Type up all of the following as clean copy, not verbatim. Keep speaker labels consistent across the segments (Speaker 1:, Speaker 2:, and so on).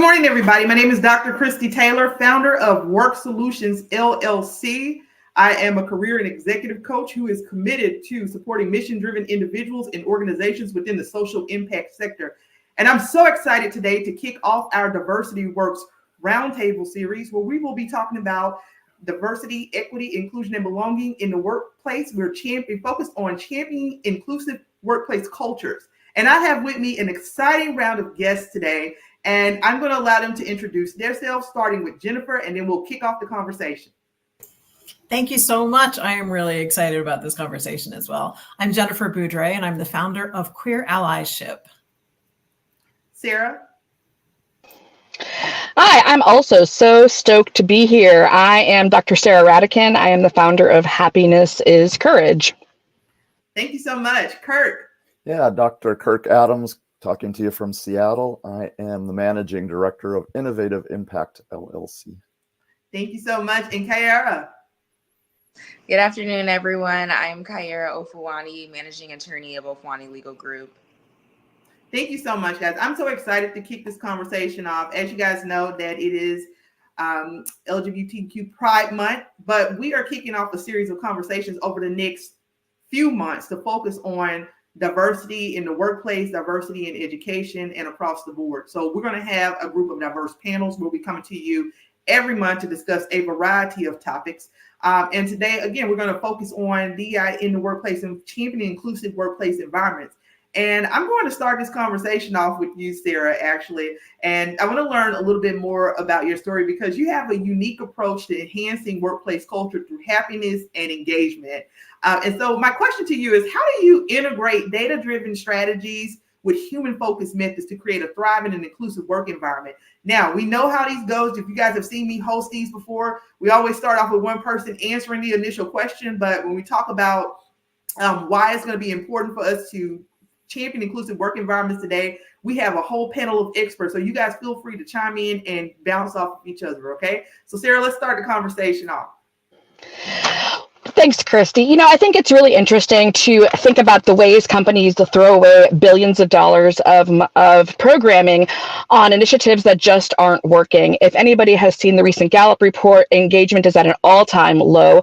Speaker 1: Good morning, everybody. My name is Dr. Kristy Taylor, founder of Work Solutions, LLC. I am a career and executive coach who is committed to supporting mission-driven individuals and organizations within the social impact sector. And I'm so excited today to kick off our Diversity Works Roundtable Series, where we will be talking about diversity, equity, inclusion, and belonging in the workplace. We're focused on championing inclusive workplace cultures. And I have with me an exciting round of guests today, and I'm going to allow them to introduce themselves, starting with Jennifer, and then we'll kick off the conversation.
Speaker 2: Thank you so much. I am really excited about this conversation as well. I'm Jennifer Boudrye, and I'm the founder of Queer Allyship.
Speaker 1: Sarah?
Speaker 3: Hi, I'm also so stoked to be here. I am Dr. Sarah Ratekin. I am the founder of Happiness is Courage.
Speaker 1: Thank you so much. Kirk?
Speaker 4: Yeah, Dr. Kirk Adams, talking to you from Seattle. I am the managing director of Innovative Impact LLC.
Speaker 1: Thank you so much. And Kyara?
Speaker 5: Good afternoon, everyone. I'm Kyara Ofuani, managing attorney of Ofuani Legal Group.
Speaker 1: Thank you so much, guys. I'm so excited to kick this conversation off. As you guys know, that it is LGBTQ Pride Month, but we are kicking off a series of conversations over the next few months to focus on diversity in the workplace, diversity in education, and across the board. So we're going to have a group of diverse panels. We'll be coming to you every month to discuss a variety of topics. And today, again, we're going to focus on DEI in the workplace and championing inclusive workplace environments. And I'm going to start this conversation off with you, Sarah, actually. And I want to learn a little bit more about your story because you have a unique approach to enhancing workplace culture through happiness and engagement. And so my question to you is, how do you integrate data-driven strategies with human-focused methods to create a thriving and inclusive work environment? Now, we know how these goes. If you guys have seen me host these before, we always start off with one person answering the initial question. But when we talk about why it's going to be important for us to champion inclusive work environments today, we have a whole panel of experts. So you guys feel free to chime in and bounce off of each other, okay? So Sarah, let's start the conversation off.
Speaker 3: Thanks, Kristy. I think it's really interesting to think about the ways companies to throw away billions of dollars of programming on initiatives that just aren't working. If anybody has seen the recent Gallup report, engagement is at an all-time low.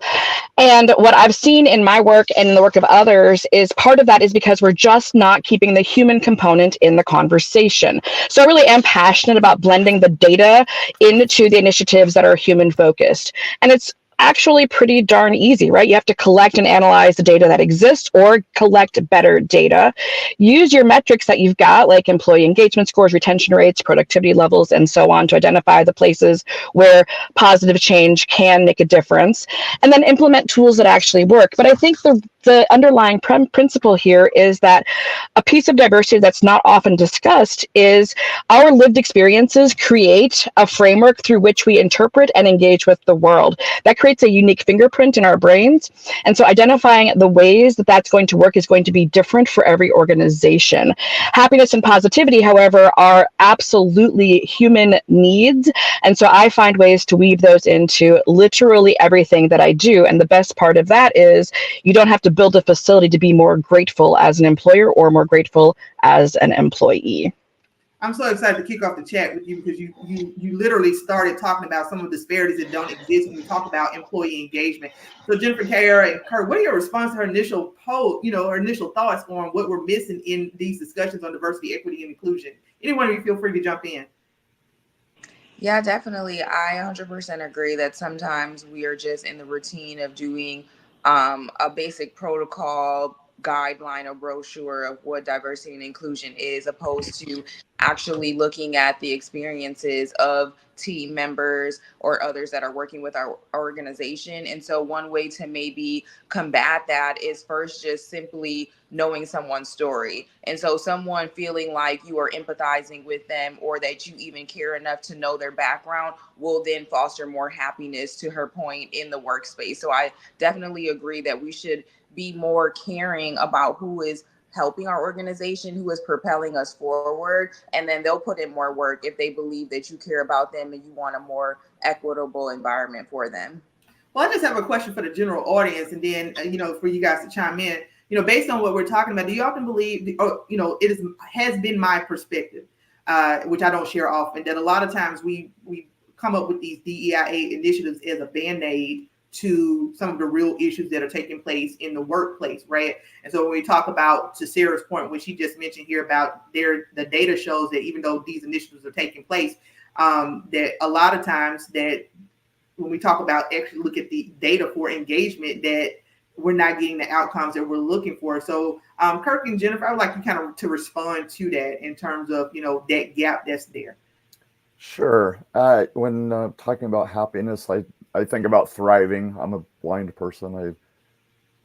Speaker 3: And what I've seen in my work and in the work of others is part of that is because we're just not keeping the human component in the conversation. So I really am passionate about blending the data into the initiatives that are human-focused. And it's actually pretty darn easy, right? You have to collect and analyze the data that exists or collect better data. Use your metrics that you've got, like employee engagement scores, retention rates, productivity levels, and so on, to identify the places where positive change can make a difference, and then implement tools that actually work. But I think the underlying principle here is that a piece of diversity that's not often discussed is our lived experiences create a framework through which we interpret and engage with the world. That creates a unique fingerprint in our brains. And so identifying the ways that that's going to work is going to be different for every organization. Happiness and positivity, however, are absolutely human needs. And so I find ways to weave those into literally everything that I do. And the best part of that is you don't have to build a facility to be more grateful as an employer or more grateful as an employee.
Speaker 1: I'm so excited to kick off the chat with you because you literally started talking about some of the disparities that don't exist when we talk about employee engagement. So Jennifer, Kyara, and Kirk, what are your response to her initial poll, her initial thoughts on what we're missing in these discussions on diversity, equity, and inclusion? Anyone of you feel free to jump in.
Speaker 5: Yeah, definitely. I 100% agree that sometimes we are just in the routine of doing a basic protocol, guideline, or brochure of what diversity and inclusion is, opposed to actually looking at the experiences of team members or others that are working with our organization. And so one way to maybe combat that is first just simply knowing someone's story. And so someone feeling like you are empathizing with them or that you even care enough to know their background will then foster more happiness, to her point, in the workspace. So I definitely agree that we should be more caring about who is helping our organization, who is propelling us forward, and then they'll put in more work if they believe that you care about them and you want a more equitable environment for them.
Speaker 1: Well, I just have a question for the general audience, and then for you guys to chime in. Based on what we're talking about, do you often believe, has been my perspective which I don't share often, that a lot of times we come up with these DEIA initiatives as a Band-Aid to some of the real issues that are taking place in the workplace, right? And so when we talk about, to Sarah's point, when she just mentioned here about the data shows that even though these initiatives are taking place, that a lot of times that when we talk about actually look at the data for engagement, that we're not getting the outcomes that we're looking for. So Kirk and Jennifer, I would like you kind of to respond to that in terms of, that gap that's there.
Speaker 4: Sure. When talking about happiness, I think about thriving. I'm a blind person. I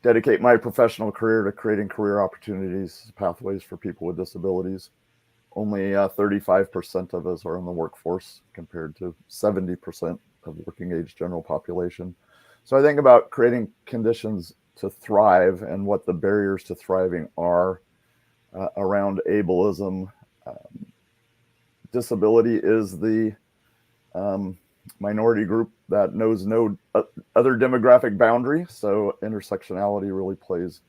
Speaker 4: dedicate my professional career to creating career opportunities, pathways for people with disabilities. Only 35% of us are in the workforce compared to 70% of the working age general population. So I think about creating conditions to thrive and what the barriers to thriving are around ableism. Disability is the minority group that knows no other demographic boundary. So intersectionality really plays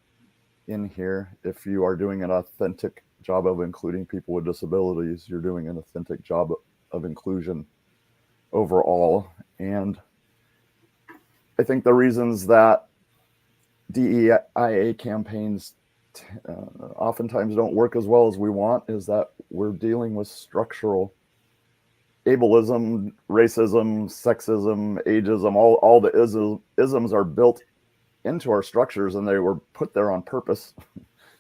Speaker 4: in here. If you are doing an authentic job of including people with disabilities, you're doing an authentic job of inclusion overall. And I think the reasons that DEIA campaigns oftentimes don't work as well as we want is that we're dealing with structural ableism, racism, sexism, ageism. All the isms are built into our structures, and they were put there on purpose.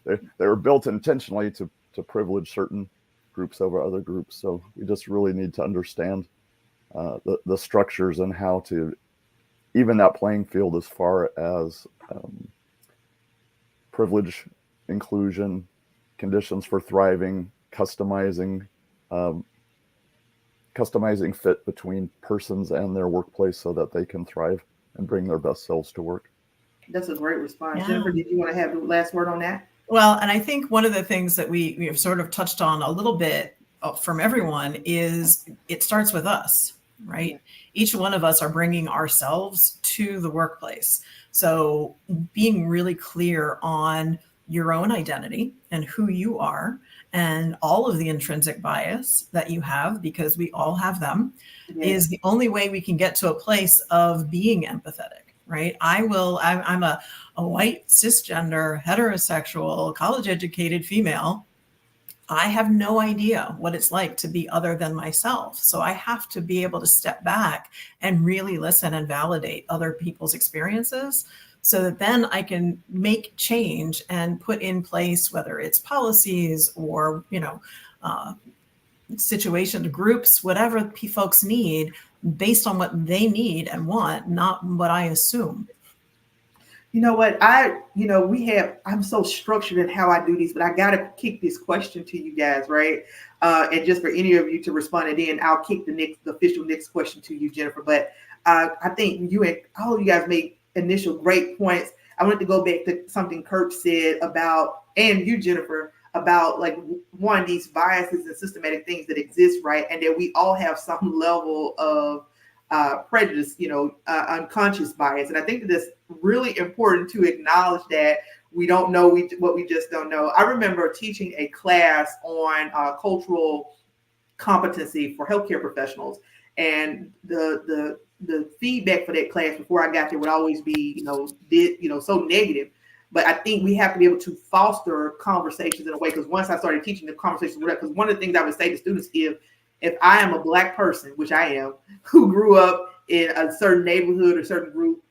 Speaker 4: They were built intentionally to privilege certain groups over other groups. So we just really need to understand the structures and how to even that playing field as far as privilege, inclusion, conditions for thriving, customizing fit between persons and their workplace so that they can thrive and bring their best selves to work.
Speaker 1: That's a great response.
Speaker 2: Yeah.
Speaker 1: Jennifer, did you want to have the last word on that?
Speaker 2: Well, and I think one of the things that we have sort of touched on a little bit from everyone is it starts with us, right? Yeah. Each one of us are bringing ourselves to the workplace. So being really clear on your own identity and who you are and all of the intrinsic bias that you have, because we all have them, is the only way we can get to a place of being empathetic. Right. I'm a white, cisgender, heterosexual, college educated female. I have no idea what it's like to be other than myself. So I have to be able to step back and really listen and validate other people's experiences so that then I can make change and put in place, whether it's policies or, situation groups, whatever folks need, based on what they need and want, not what I assume.
Speaker 1: You know what? I'm so structured in how I do these, but I got to kick this question to you guys, right? And just for any of you to respond, and then I'll kick the official next question to you, Jennifer. But I think you and all of you guys made initial great points. I wanted to go back to something Kirk said about, and you, Jennifer, about like one, these biases and systematic things that exist, right? And that we all have some level of prejudice, unconscious bias. And I think that it's really important to acknowledge that we don't know what we just don't know. I remember teaching a class on cultural competency for healthcare professionals, and the feedback for that class before I got there would always be, so negative. But I think we have to be able to foster conversations in a way, because once I started teaching the conversations, because one of the things I would say to students is, if I am a Black person, which I am, who grew up in a certain neighborhood or certain group,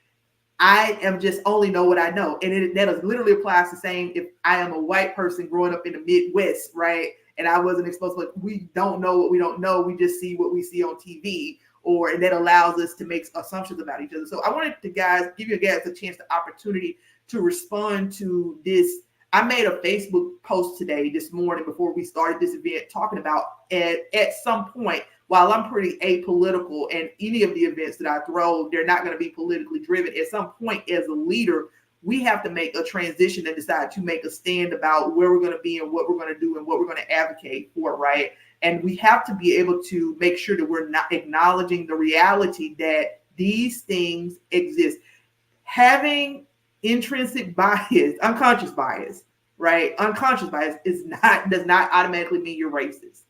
Speaker 1: I am just only know what I know. And that literally applies the same if I am a white person growing up in the Midwest, right? And I wasn't exposed to, we don't know what we don't know. We just see what we see on TV, and that allows us to make assumptions about each other. So I wanted to give you guys a chance, the opportunity to respond to this. I made a Facebook post this morning before we started this event, talking about at some point, while I'm pretty apolitical, and any of the events that I throw, they're not going to be politically driven. At some point, as a leader, we have to make a transition and decide to make a stand about where we're going to be and what we're going to do and what we're going to advocate for, right? And we have to be able to make sure that we're not acknowledging the reality that these things exist. Having intrinsic bias, unconscious bias, right? Unconscious bias does not automatically mean you're racist.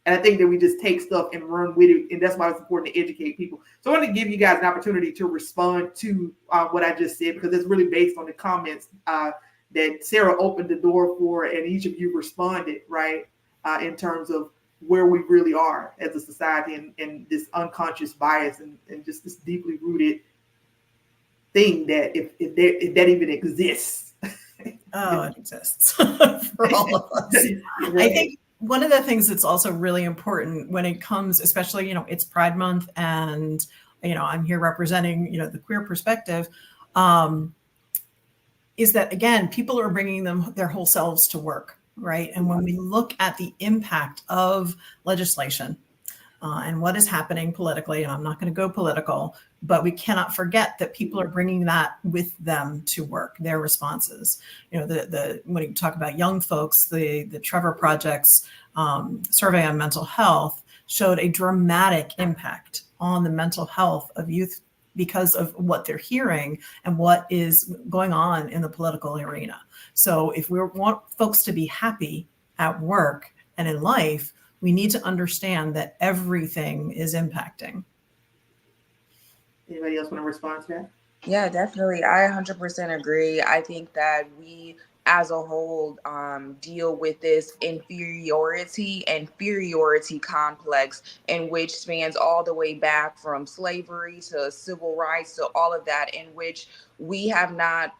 Speaker 1: And I think that we just take stuff and run with it. And that's why it's important to educate people. So I want to give you guys an opportunity to respond to what I just said, because it's really based on the comments that Sarah opened the door for, and each of you responded, right, in terms of where we really are as a society and this unconscious bias and just this deeply rooted thing that if that even exists.
Speaker 2: Oh, it exists for all of us. I think one of the things that's also really important when it comes, especially, it's Pride Month, and, I'm here representing, the queer perspective, is that, again, people are bringing their whole selves to work, right? And when we look at the impact of legislation and what is happening politically, and I'm not going to go political, but we cannot forget that people are bringing that with them to work, their responses. When you talk about young folks, the Trevor Project's survey on mental health showed a dramatic impact on the mental health of youth because of what they're hearing and what is going on in the political arena. So if we want folks to be happy at work and in life, we need to understand that everything is impacting.
Speaker 1: Anybody else want to respond to that?
Speaker 5: Yeah, definitely. I 100% agree. I think that we as a whole deal with this inferiority complex, in which spans all the way back from slavery to civil rights to all of that, in which we have not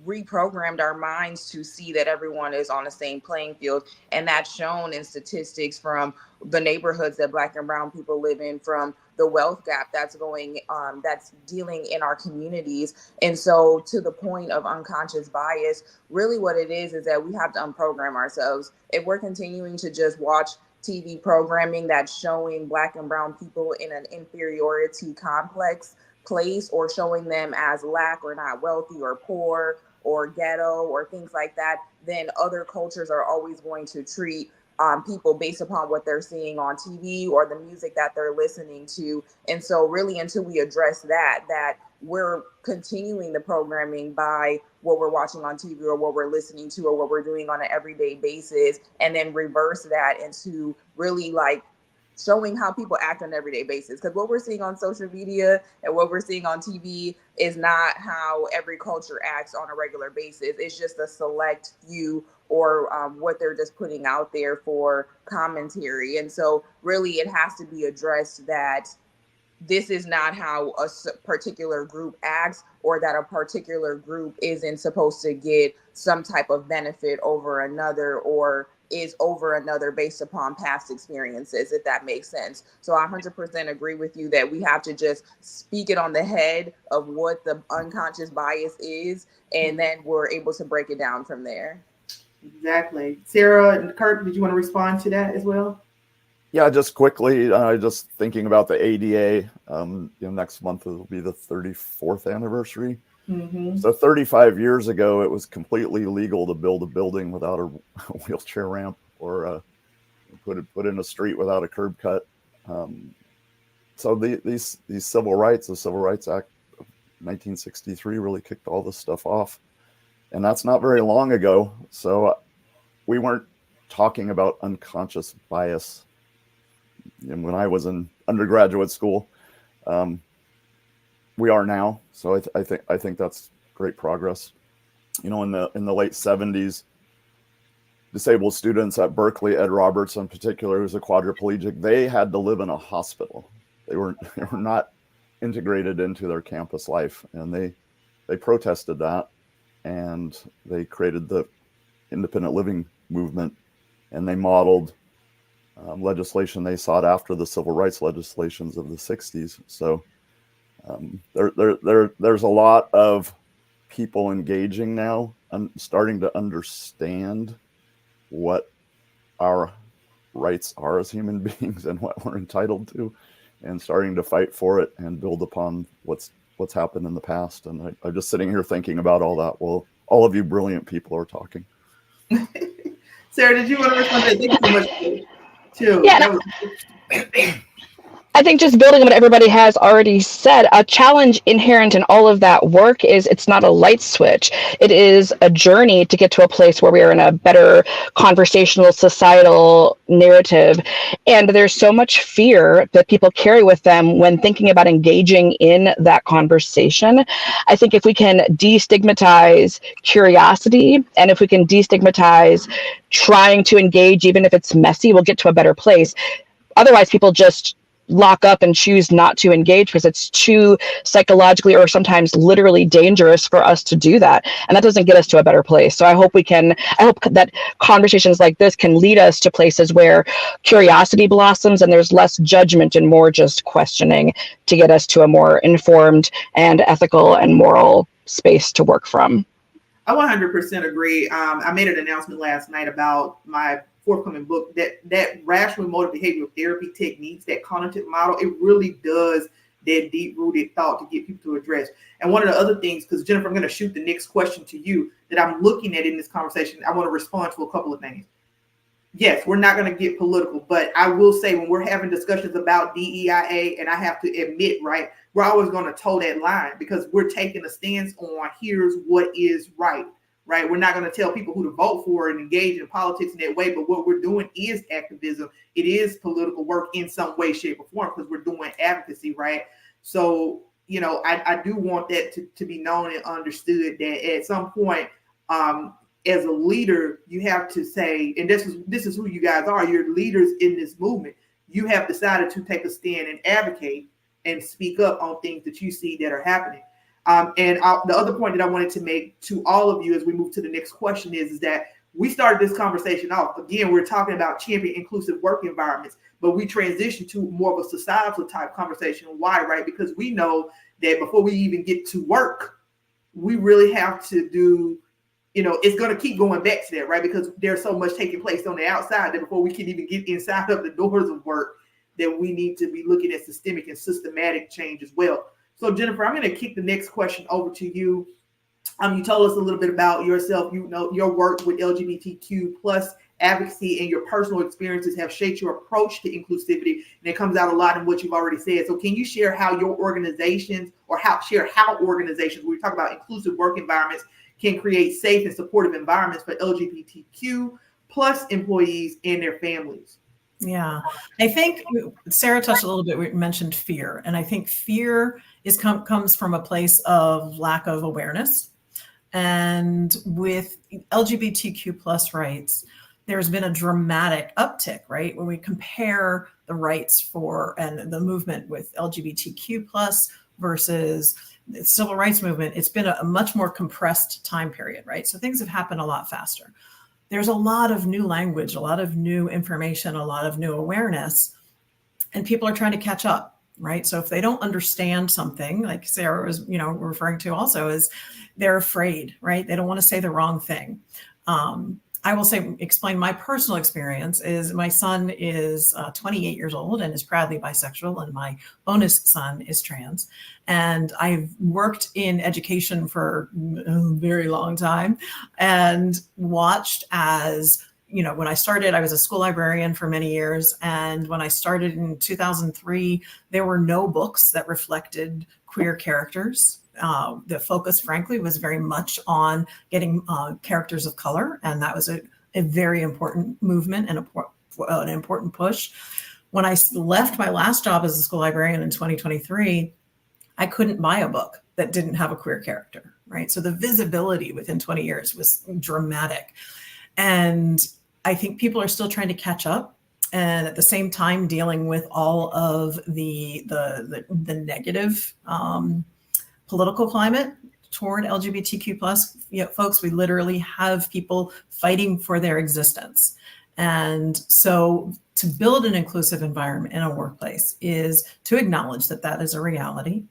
Speaker 5: reprogrammed our minds to see that everyone is on the same playing field. And that's shown in statistics from the neighborhoods that Black and brown people live in, from the wealth gap that's dealing in our communities. And so, to the point of unconscious bias, really what it is that we have to unprogram ourselves. If we're continuing to just watch TV programming that's showing Black and brown people in an inferiority complex place, or showing them as lack or not wealthy or poor or ghetto or things like that, then other cultures are always going to treat people based upon what they're seeing on TV or the music that they're listening to. And so really, until we address that we're continuing the programming by what we're watching on TV or what we're listening to or what we're doing on an everyday basis, and then reverse that into really showing how people act on an everyday basis. Because what we're seeing on social media and what we're seeing on TV is not how every culture acts on a regular basis. It's just a select few, or what they're just putting out there for commentary. And so really it has to be addressed that this is not how a particular group acts, or that a particular group isn't supposed to get some type of benefit over another, or is over another based upon past experiences, if that makes sense. So I 100% agree with you that we have to just speak it on the head of what the unconscious bias is, and then we're able to break it down from there.
Speaker 1: Exactly. Sarah and Kirk, did you want to respond to that as well?
Speaker 4: Yeah, just quickly, just thinking about the ADA, next month will be the 34th anniversary.
Speaker 1: Mm-hmm.
Speaker 4: So 35 years ago, it was completely legal to build a building without a wheelchair ramp, or put in a street without a curb cut. So these civil rights, the Civil Rights Act of 1963 really kicked all this stuff off. And that's not very long ago. So we weren't talking about unconscious bias when I was in undergraduate school. We are now. So I think that's great progress. In the late 70s, disabled students at Berkeley, Ed Roberts in particular, who's a quadriplegic, they had to live in a hospital. They were not integrated into their campus life, and they protested that, and they created the independent living movement, and they modeled legislation they sought after the civil rights legislations of the 60s. So there's a lot of people engaging now and starting to understand what our rights are as human beings and what we're entitled to, and starting to fight for it and build upon what's happened in the past. And I'm just sitting here thinking about all that while all of you brilliant people are talking.
Speaker 1: Sarah, did you want to respond to that? Thank you so much too.
Speaker 3: Yeah, I think just building on what everybody has already said, a challenge inherent in all of that work is it's not a light switch. It is a journey to get to a place where we are in a better conversational societal narrative. And there's so much fear that people carry with them when thinking about engaging in that conversation. I think if we can destigmatize curiosity, and if we can destigmatize trying to engage, even if it's messy, we'll get to a better place. Otherwise, people just lock up and choose not to engage because it's too psychologically or sometimes literally dangerous for us to do that. And that doesn't get us to a better place. So I hope that conversations like this can lead us to places where curiosity blossoms and there's less judgment and more just questioning to get us to a more informed and ethical and moral space to work from.
Speaker 1: I 100% agree. I made an announcement last night about my forthcoming book, that rational emotive behavioral therapy techniques, that cognitive model, it really does that deep-rooted thought to get people to address. And one of the other things, because Jennifer, I'm going to shoot the next question to you that I'm looking at in this conversation, I want to respond to a couple of things. Yes, we're not going to get political, but I will say when we're having discussions about DEIA, and I have to admit, right, we're always going to toe that line because we're taking a stance on here's what is right. Right. We're not going to tell people who to vote for and engage in politics in that way. But what we're doing is activism. It is political work in some way, shape, or form because we're doing advocacy. Right. So, I do want that to be known and understood that at some point, as a leader, you have to say, and this is who you guys are. You're leaders in this movement. You have decided to take a stand and advocate and speak up on things that you see that are happening. The other point that I wanted to make to all of you as we move to the next question is that we started this conversation off. Again, we're talking about champion inclusive work environments, but we transitioned to more of a societal type conversation. Why, right? Because we know that before we even get to work, we really have to do, it's going to keep going back to that, right? Because there's so much taking place on the outside that before we can even get inside of the doors of work, that we need to be looking at systemic and systematic change as well. So Jennifer, I'm going to kick the next question over to you. You told us a little bit about yourself, your work with LGBTQ plus advocacy and your personal experiences have shaped your approach to inclusivity. And it comes out a lot in what you've already said. So can you share how your organizations how organizations, when we talk about inclusive work environments, can create safe and supportive environments for LGBTQ plus employees and their families?
Speaker 2: Yeah, I think Sarah touched a little bit. We mentioned fear, and I think fear comes from a place of lack of awareness. And with LGBTQ plus rights, there's been a dramatic uptick, right? When we compare the rights and the movement with LGBTQ plus versus the civil rights movement, it's been a much more compressed time period, right? So things have happened a lot faster. There's a lot of new language, a lot of new information, a lot of new awareness, and people are trying to catch up, right? So if they don't understand something, like Sarah was, referring to also, is they're afraid, right? They don't want to say the wrong thing. I will explain my personal experience is my son is 28 years old and is proudly bisexual, and my bonus son is trans. And I've worked in education for a very long time and watched as, when I started, I was a school librarian for many years. And when I started in 2003, there were no books that reflected queer characters. The focus, frankly, was very much on getting characters of color. And that was a very important movement and an important push. When I left my last job as a school librarian in 2023, I couldn't buy a book that didn't have a queer character, right? So the visibility within 20 years was dramatic. And I think people are still trying to catch up, and at the same time dealing with all of the negative political climate toward LGBTQ plus folks. We literally have people fighting for their existence. And so to build an inclusive environment in a workplace is to acknowledge that that is a reality,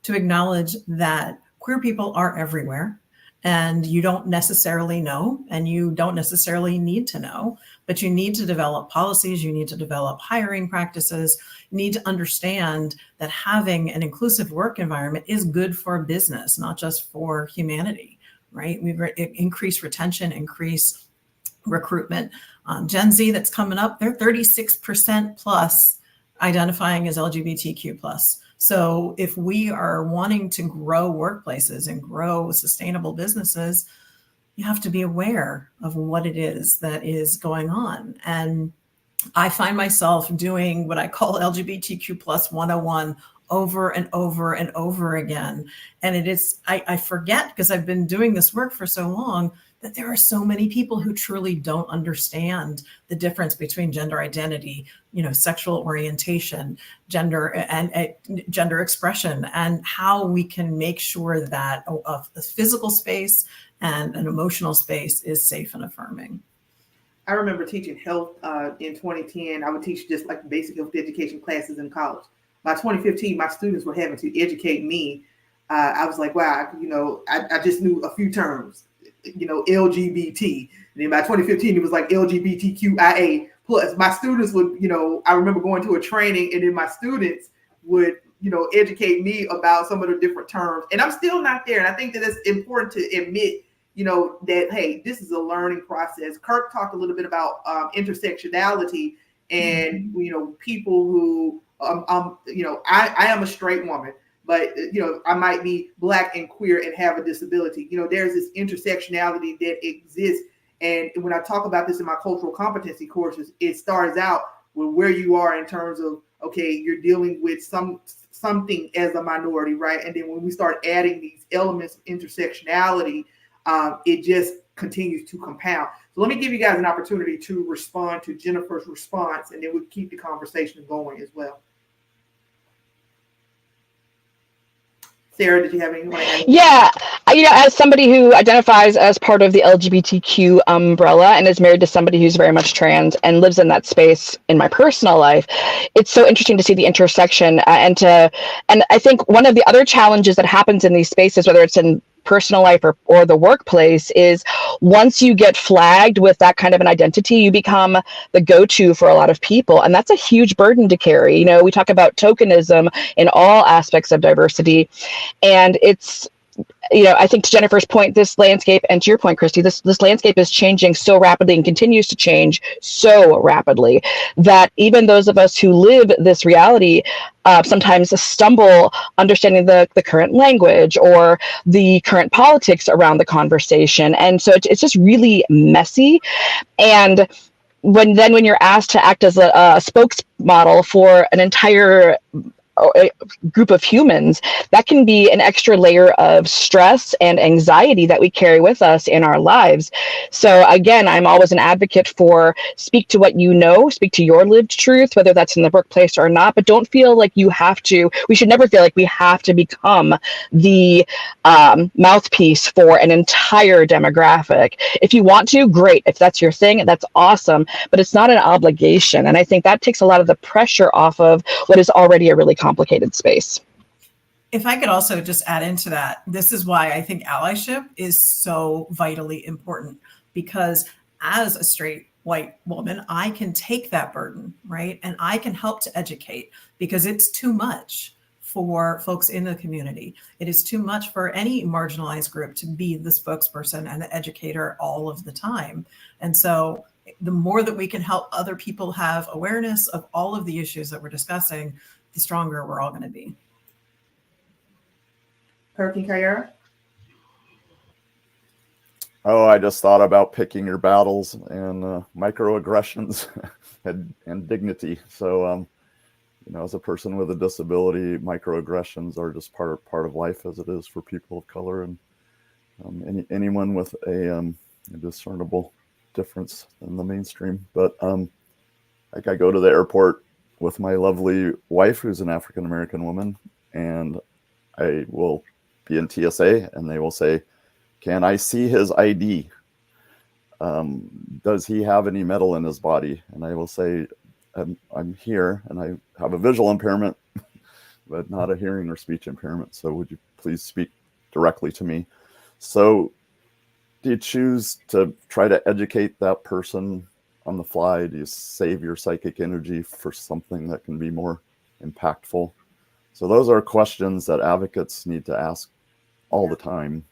Speaker 2: to acknowledge that queer people are everywhere, and you don't necessarily know, and you don't necessarily need to know, but you need to develop policies, you need to develop hiring practices, you need to understand that having an inclusive work environment is good for business, not just for humanity, right? We increase retention, increase recruitment. Gen Z that's coming up, they're 36% plus identifying as LGBTQ plus. So if we are wanting to grow workplaces and grow sustainable businesses, you have to be aware of what it is that is going on. And I find myself doing what I call LGBTQ plus 101 over and over and over again. And it is, I forget, because I've been doing this work for so long, that there are so many people who truly don't understand the difference between gender identity, sexual orientation, gender and gender expression, and how we can make sure that a physical space and an emotional space is safe and affirming.
Speaker 1: I remember teaching health in 2010. I would teach just like basic health education classes in college. By 2015, my students were having to educate me. I was like, wow, I just knew a few terms, LGBT. And then by 2015, it was like LGBTQIA plus. My students would, I remember going to a training, and then my students would, educate me about some of the different terms. And I'm still not there. And I think that it's important to admit, that, hey, this is a learning process. Kirk talked a little bit about intersectionality and, people who, I am a straight woman, but, I might be Black and queer and have a disability. There's this intersectionality that exists. And when I talk about this in my cultural competency courses, it starts out with where you are in terms of, okay, you're dealing with something as a minority, right? And then when we start adding these elements of intersectionality, it just continues to compound. So let me give you guys an opportunity to respond to Jennifer's response, and then we'll keep the conversation going as well. Sarah, did you have anything?
Speaker 3: Yeah, as somebody who identifies as part of the LGBTQ umbrella and is married to somebody who's very much trans and lives in that space in my personal life, it's so interesting to see the intersection. And I think one of the other challenges that happens in these spaces, whether it's in personal life or the workplace, is once you get flagged with that kind of an identity, you become the go-to for a lot of people. And that's a huge burden to carry. We talk about tokenism in all aspects of diversity. And it's, I think to Jennifer's point, this landscape, and to your point, Kristy, this landscape is changing so rapidly and continues to change so rapidly that even those of us who live this reality sometimes stumble understanding the current language or the current politics around the conversation. And so it's just really messy. And when you're asked to act as a spokesmodel for an entire a group of humans, that can be an extra layer of stress and anxiety that we carry with us in our lives. So again, I'm always an advocate for speak to what you know, speak to your lived truth, whether that's in the workplace or not, but don't feel like you have to. We should never feel like we have to become the mouthpiece for an entire demographic. If you want to, great. If that's your thing, that's awesome, but it's not an obligation. And I think that takes a lot of the pressure off of what is already a really complicated space.
Speaker 2: If I could also just add into that, this is why I think allyship is so vitally important, because as a straight white woman, I can take that burden, right? And I can help to educate, because it's too much for folks in the community. It is too much for any marginalized group to be the spokesperson and the educator all of the time. And so the more that we can help other people have awareness of all of the issues that we're discussing, the stronger we're all going to be.
Speaker 1: Kirk and Kyara?
Speaker 4: Oh, I just thought about picking your battles and microaggressions and dignity. So, as a person with a disability, microaggressions are just part of life, as it is for people of color and anyone with a discernible difference in the mainstream. But like I go to the airport with my lovely wife, who's an African-American woman, and I will be in TSA and they will say, "Can I see his ID? Does he have any metal in his body?" And I will say, I'm here and I have a visual impairment, but not a hearing or speech impairment. So would you please speak directly to me? So do you choose to try to educate that person on the fly? Do you save your psychic energy for something that can be more impactful? So those are questions that advocates need to ask all the time.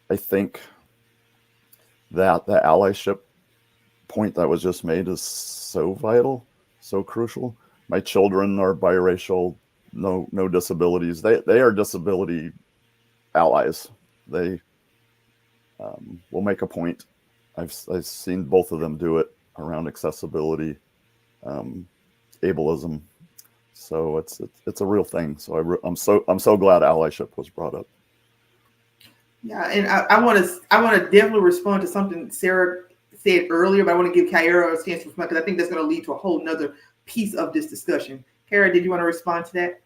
Speaker 4: I think that the allyship point that was just made is so vital, so crucial. My children are biracial, no disabilities. They are disability allies. They will make a point. I've seen both of them do it around accessibility, ableism. So it's a real thing. So I'm so glad allyship was brought up.
Speaker 1: Yeah, and I want to definitely respond to something Sarah said earlier, but I want to give Kyara a chance to respond because I think that's going to lead to a whole nother piece of this discussion. Kyara, did you want to respond to that?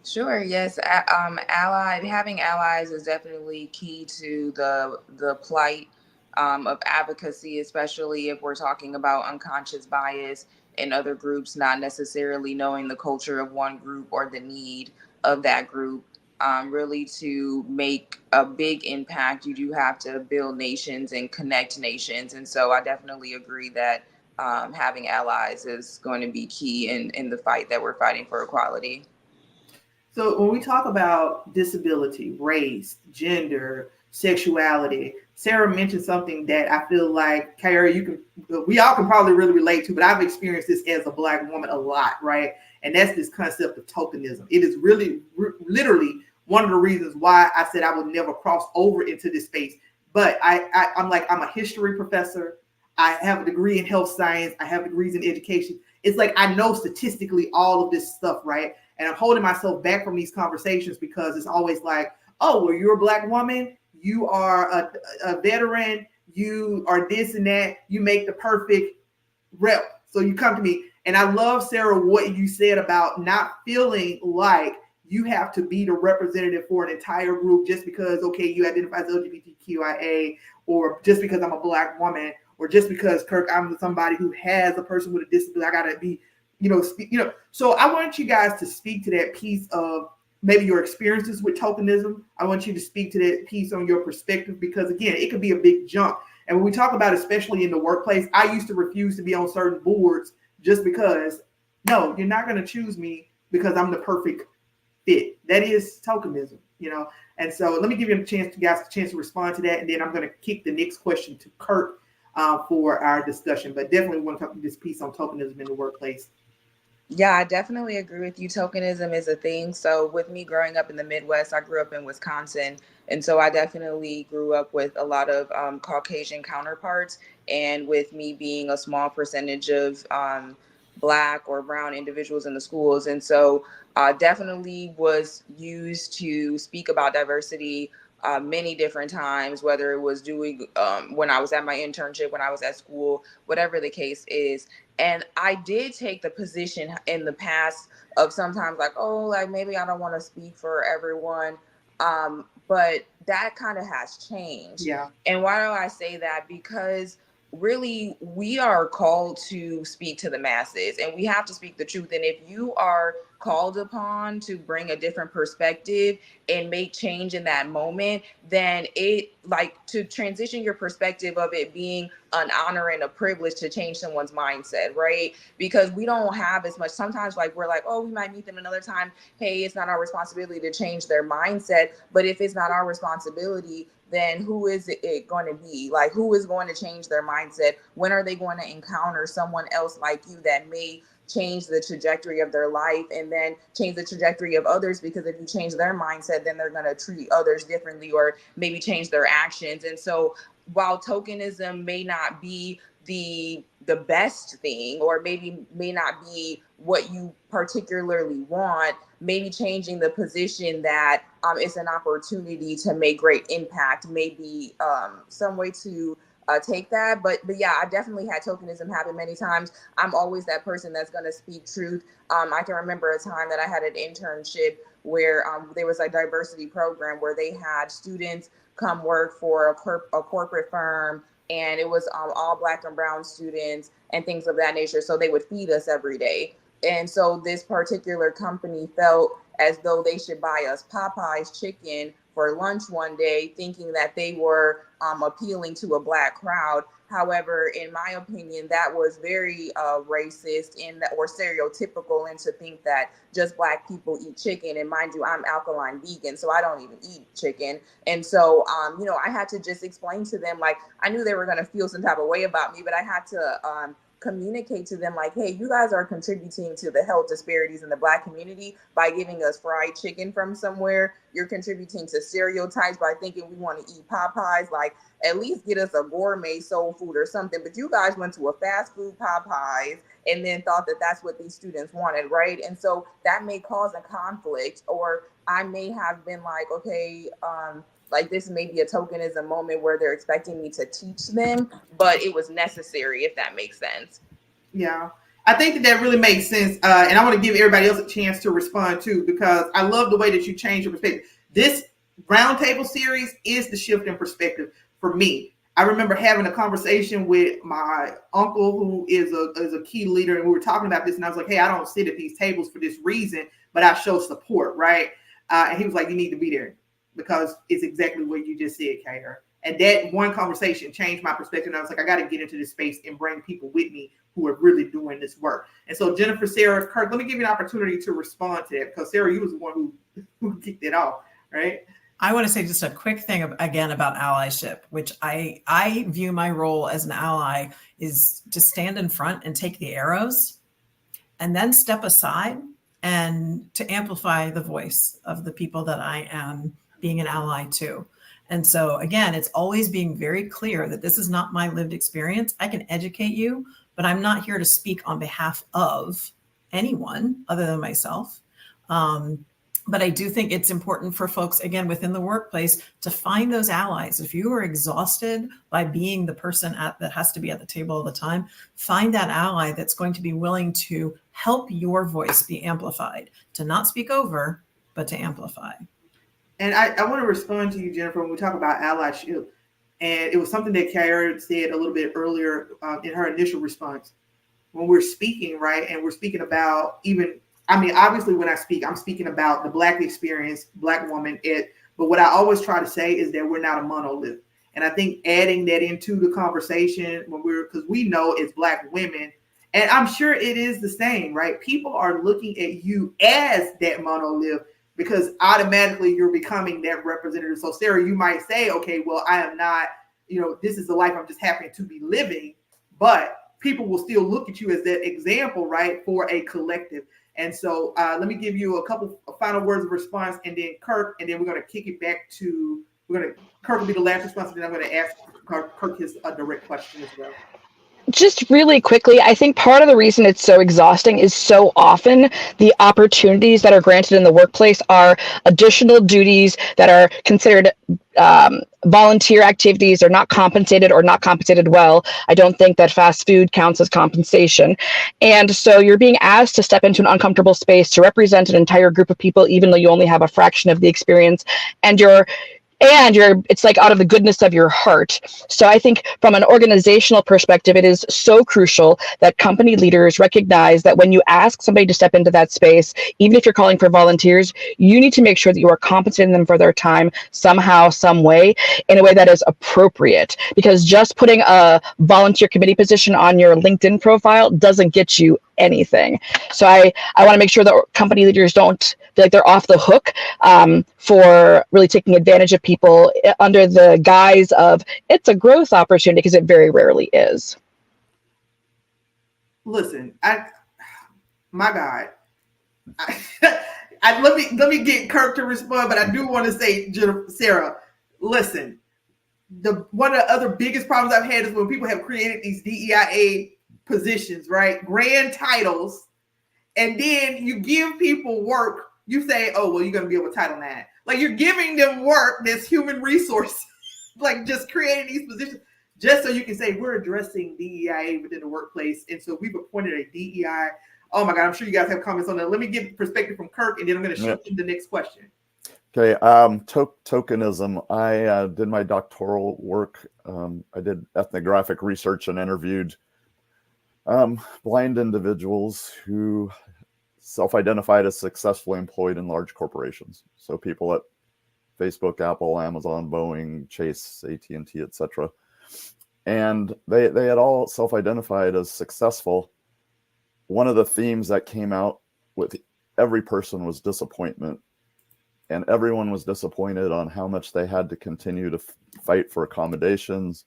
Speaker 5: Sure. Yes. Having allies is definitely key to the plight of advocacy, especially if we're talking about unconscious bias in other groups, not necessarily knowing the culture of one group or the need of that group. Really, to make a big impact, you do have to build nations and connect nations. And so I definitely agree that having allies is going to be key in the fight that we're fighting for equality.
Speaker 1: So when we talk about disability, race, gender, sexuality, Sarah mentioned something that I feel like, Kyara, we all can probably really relate to, but I've experienced this as a Black woman a lot, right? And that's this concept of tokenism. It is really, literally one of the reasons why I said I would never cross over into this space. But I'm a history professor. I have a degree in health science. I have degrees in education. It's like I know statistically all of this stuff, right? And I'm holding myself back from these conversations because it's always like, oh, well, you're a Black woman, you are a veteran, you are this and that, you make the perfect rep. So you come to me. And I love, Sarah, what you said about not feeling like you have to be the representative for an entire group just because, okay, you identify as LGBTQIA, or just because I'm a Black woman, or just because, Kirk, I'm somebody who has a person with a disability, I gotta be, So I want you guys to speak to that piece of maybe your experiences with tokenism. I want you to speak to that piece on your perspective, because again, it could be a big jump. And when we talk about, especially in the workplace, I used to refuse to be on certain boards just because, no, you're not going to choose me because I'm the perfect fit. That is tokenism, And so let me give you guys a chance to respond to that. And then I'm going to kick the next question to Kirk for our discussion. But definitely want to talk this piece on tokenism in the workplace.
Speaker 5: Yeah, I definitely agree with you. Tokenism is a thing. So with me growing up in the Midwest, I grew up in Wisconsin. And so I definitely grew up with a lot of Caucasian counterparts. And with me being a small percentage of Black or brown individuals in the schools. And so definitely was used to speak about diversity many different times, whether it was doing when I was at my internship, when I was at school, whatever the case is. And I did take the position in the past of sometimes like, oh, like maybe I don't want to speak for everyone. But that kind of has changed.
Speaker 1: Yeah.
Speaker 5: And why do I say that? Because really, we are called to speak to the masses and we have to speak the truth. And if you are called upon to bring a different perspective and make change in that moment, then it to transition your perspective of it being an honor and a privilege to change someone's mindset, right? Because we don't have as much, sometimes we're like, oh, we might meet them another time. Hey, it's not our responsibility to change their mindset. But if it's not our responsibility, then who is it going to be? Like, who is going to change their mindset? When are they going to encounter someone else like you that may change the trajectory of their life and then change the trajectory of others? Because if you change their mindset, then they're going to treat others differently or maybe change their actions. And so while tokenism may not be the best thing, or maybe may not be what you particularly want, maybe changing the position that it's an opportunity to make great impact, maybe some way to take that. But yeah, I definitely had tokenism happen many times. I'm always that person that's going to speak truth. I can remember a time that I had an internship where there was a diversity program where they had students come work for a corporate firm, and it was all Black and brown students and things of that nature. So they would feed us every day. And so this particular company felt as though they should buy us Popeye's chicken for lunch one day thinking that they were appealing to a Black crowd. However, in my opinion, that was very racist or stereotypical, and to think that just Black people eat chicken. And mind you, I'm alkaline vegan, so I don't even eat chicken. And so, I had to just explain to them, like, I knew they were going to feel some type of way about me, but I had to communicate to them, like, hey, you guys are contributing to the health disparities in the Black community by giving us fried chicken from somewhere. You're contributing to stereotypes by thinking we want to eat Popeyes. Like, at least get us a gourmet soul food or something. But you guys went to a fast food Popeyes and then thought that that's what these students wanted, right? And so that may cause a conflict, or I may have been like, okay, like this may be a tokenism moment where they're expecting me to teach them, but it was necessary, if that makes sense.
Speaker 1: Yeah, I think that really makes sense. And I want to give everybody else a chance to respond too, because I love the way that you change your perspective. This roundtable series is the shift in perspective for me. I remember having a conversation with my uncle, who is a key leader, and we were talking about this, and I was like, hey, I don't sit at these tables for this reason, but I show support, right? And he was like, you need to be there, because it's exactly what you just said, Kyara. And that one conversation changed my perspective. And I was like, I got to get into this space and bring people with me who are really doing this work. And so Jennifer, Sarah, Kirk, let me give you an opportunity to respond to that, because Sarah, you was the one who kicked it off, right?
Speaker 2: I want to say just a quick thing again about allyship, which I view my role as an ally is to stand in front and take the arrows and then step aside and to amplify the voice of the people that I am being an ally to. And so again, it's always being very clear that this is not my lived experience. I can educate you, but I'm not here to speak on behalf of anyone other than myself. But I do think it's important for folks, again, within the workplace to find those allies. If you are exhausted by being the person that has to be at the table all the time, find that ally that's going to be willing to help your voice be amplified, to not speak over, but to amplify.
Speaker 1: And I want to respond to you, Jennifer, when we talk about allyship. And it was something that Kyara said a little bit earlier in her initial response. When we're speaking, right, and we're speaking about obviously when I speak, I'm speaking about the Black experience, Black woman. But what I always try to say is that we're not a monolith. And I think adding that into the conversation because we know as Black women, and I'm sure it is the same, right? People are looking at you as that monolith because automatically you're becoming that representative. So Sarah, you might say, okay, well, I am not, this is the life I'm just happening to be living, but people will still look at you as that example, right, for a collective. And so let me give you a couple of final words of response, and then Kirk, and then we're going to kick it back to, Kirk will be the last response, and then I'm going to ask Kirk his direct question as well.
Speaker 3: Just really quickly, I think part of the reason it's so exhausting is so often the opportunities that are granted in the workplace are additional duties that are considered volunteer activities, or not compensated well. I don't think that fast food counts as compensation. And so you're being asked to step into an uncomfortable space to represent an entire group of people, even though you only have a fraction of the experience, and it's like out of the goodness of your heart. So I think from an organizational perspective, it is so crucial that company leaders recognize that when you ask somebody to step into that space, even if you're calling for volunteers, you need to make sure that you are compensating them for their time somehow, some way, in a way that is appropriate. Because just putting a volunteer committee position on your LinkedIn profile doesn't get you anything. So I want to make sure that company leaders don't feel like they're off the hook for really taking advantage of people under the guise of it's a growth opportunity, because it very rarely is.
Speaker 1: Listen, my God, let me get Kirk to respond, but I do want to say, Sarah, listen, one of the other biggest problems I've had is when people have created these DEIA positions, right? Grand titles, and then you give people work. You say, oh, well, you're going to be able to Title IX. Like, you're giving them work that's human resource, like just creating these positions just so you can say we're addressing DEIA within the workplace. And so we've appointed a DEI. Oh my God, I'm sure you guys have comments on that. Let me get perspective from Kirk, and then I'm going to shift to the next question.
Speaker 4: Okay, tokenism. I did my doctoral work. I did ethnographic research and interviewed blind individuals who self-identified as successfully employed in large corporations. So people that Facebook, Apple, Amazon, Boeing, Chase, AT&T, etc. And they had all self-identified as successful. One of the themes that came out with every person was disappointment. And everyone was disappointed on how much they had to continue to fight for accommodations.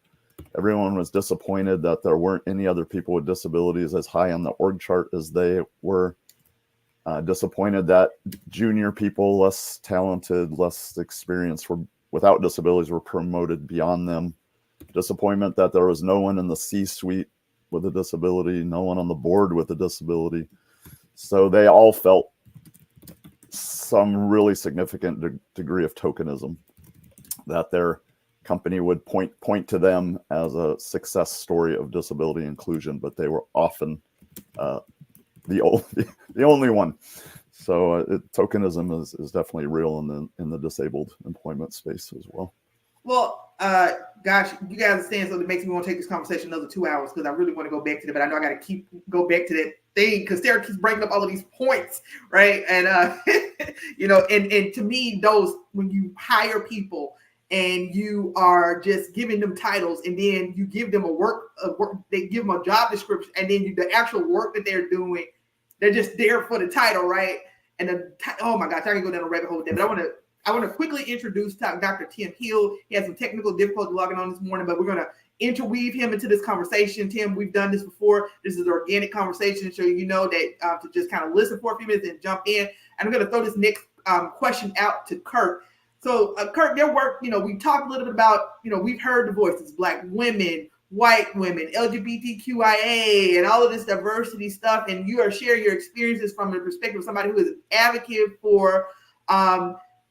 Speaker 4: Everyone was disappointed that there weren't any other people with disabilities as high on the org chart as they were. Disappointed that junior people, less talented, less experienced, without disabilities were promoted beyond them. Disappointment that there was no one in the C-suite with a disability, no one on the board with a disability. So they all felt some really significant degree of tokenism, that their company would point to them as a success story of disability inclusion, but they were often the only one. So tokenism is definitely real in the disabled employment space as well.
Speaker 1: Well, gosh, you guys understand, so it makes me want to take this conversation another 2 hours, because I really want to go back to it, but I know I got to go back to that thing, because Sarah keeps bringing up all of these points, right? And and to me, those, when you hire people and you are just giving them titles, and then you give them they give them a job description, and then the actual work that they're doing, they're just there for the title, right? And oh my gosh, I can go down a rabbit hole with that, but I want to quickly introduce Dr. Tim Hill. He had some technical difficulty logging on this morning, but we're going to interweave him into this conversation. Tim, we've done this before. This is an organic conversation, so you know that to just kind of listen for a few minutes and jump in. And I'm going to throw this next question out to Kirk. So, Kirk, their work, we talked a little bit about, we've heard the voices, Black women, white women, LGBTQIA, and all of this diversity stuff. And you are sharing your experiences from the perspective of somebody who is an advocate for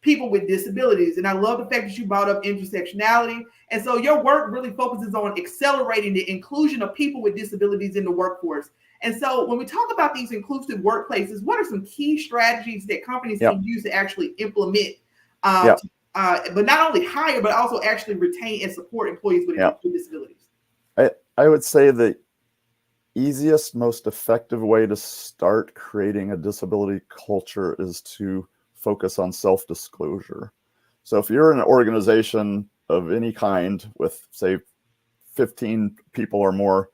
Speaker 1: people with disabilities. And I love the fact that you brought up intersectionality. And so your work really focuses on accelerating the inclusion of people with disabilities in the workforce. And so when we talk about these inclusive workplaces, what are some key strategies that companies can use to actually implement, but not only hire, but also actually retain and support employees with disabilities?
Speaker 4: I would say the easiest, most effective way to start creating a disability culture is to focus on self-disclosure. So if you're an organization of any kind with, say, 15 people or more,